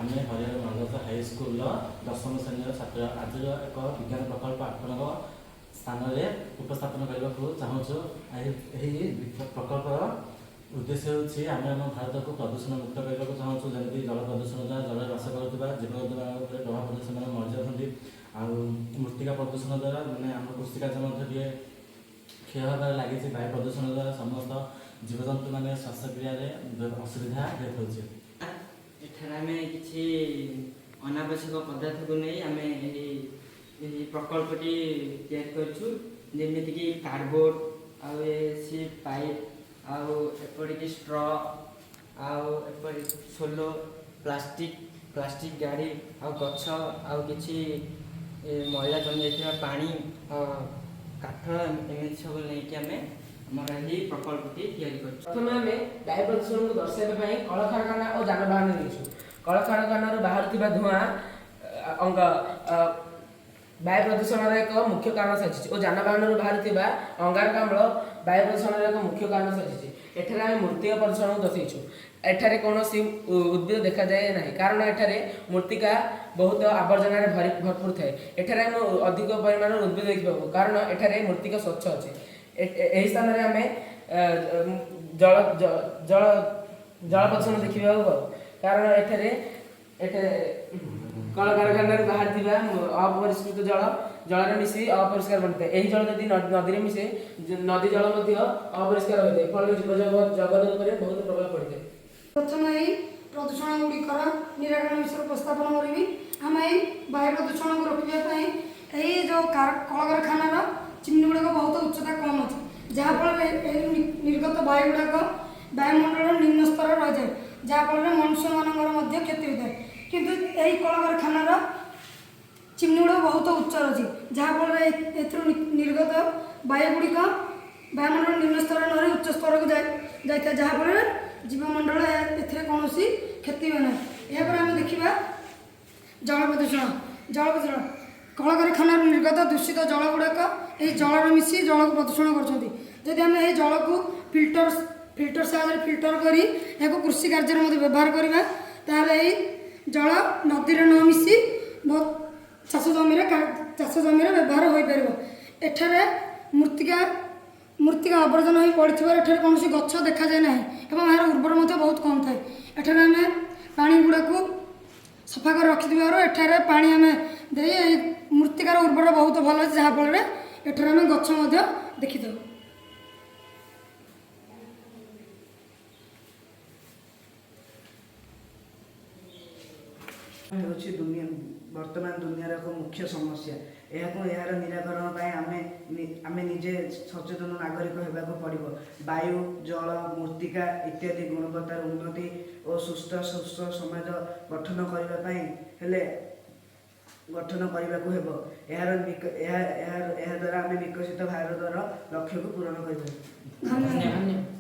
आम हरिहर मनोज हाईस्कल 10म श्रेणी छात्र आज एक विज्ञान प्रकल्प आपन स्थान में उपस्थापन करने को चाहूँ। यही प्रकल्पर उद्देश्य होची आम आम भारत को प्रदूषण मुक्त करने को चाहूँ। जमी जल प्रदूषण द्वारा जल बास करुवा जीवन प्रभाव पड़े से मर जाती मृत्तिका प्रदूषण द्वारा मैंने आम कृषि कार्य क्षय होगा लगी। वायु प्रदूषण द्वारा समस्त जीवजंतु मैंने श्वासक्रिया असुविधा देखा। किसी अनावश्यक पदार्थ को नहीं आम प्रकल्पटी जमीक कार्डबोर्ड सी पाइप आउपड़ी स्ट्र आउपड़ी सोलो प्लास्टिक गाड़ी आ गछ आ कि मैला जमी जा पानी काठ एमती सब लेकिन आम आमर प्रकल्पटी प्रथम आम वायु प्रदूषण को दर्शाइवाई कल कारखाना और जानबाहन नहीं कल कारखाना बाहर धूआं अंग वायु प्रदूषण एक मुख्य कारण साजिश और जानबाहन बाहर अंगारकाम्ल वायु प्रदूषण एक मुख्य कारण साजिश। एठारे आम मृत्तिका प्रदूषण को दर्शाइछु। एठारे कौन उद्भिद देखा जाए ना कारण एठारे मृत्तिका बहुत आवर्जन भरपूर थाए। एठारे आम अधिक परिमाण उद्भिद देखा कारण एठारे मृत्तिका स्वच्छ अच्छे। यही स्थान में आम जल जल जल प्रदूषण देखा कारण एठारे कल कारखाना बाहर अपरिष्कृत जल मिसी अपरिष्कार बनता है। यही जल जदि नदी में मिसे नदी जल अपरिष्कार होता है फल जगत पर बहुत प्रभाव पड़ता है। प्रथम यही प्रदूषण गुड़िकर निराकरण विषय उपस्थापन करी आम यही वायु प्रदूषण को रोकने यही जो कल कारखाना चिमनी गुड़ाक बहुत उच्चता कम अच्छे जहाँफल निर्गत वायु गुड़ाक वायुमंडल निम्न स्तर रही जाए जहाँफल मनुष्य मान क्षति होता है। किंतु यही कल कारखानार चिमनी गुड़ा बहुत उच्च अच्छी जहाँफल निर्गत वायु गुड़िक वायुमंडल निम्न स्तर न उच्च स्तर को जाए जहाँफल जीवमंडल कौन क्षति हुए ना। यापर आम देखा जल प्रदूषण कल कारखाना निर्गत दूषित जल गुड़ाक यही जल मिसी जल को प्रदूषण कर आम यही जल को फिल्टर साहाय्य फिल्टर कर कृषि कार्य व्यवहार करवा ताल जल नदी न मिसी चाष जमी व्यवहार हो पार। एठारे मृत्तिका आवर्जन हो पड़े कौन गछ देखा जाए ना और यार उर्वर बहुत कम थाए। एठारे आम पानी गुड़ा को सफा कर रखिथार एठारे पानी आम दे मृत्तिकार उर्वर बहुत भल अच्छे जहाँफल एठारे आम गछ देखी था। दुनिया वर्तमान दुनिया एक मुख्य समस्या यार निराकरण आम निजे सचेतन नागरिक होगा पड़ो। वायु जल मृत्तिका इत्यादि गुणवत्तार उन्नति और सुस्थ समाज गठन करने गठन करने को द्वारा आम विकसित भारतर लक्ष्य को पूरण कर।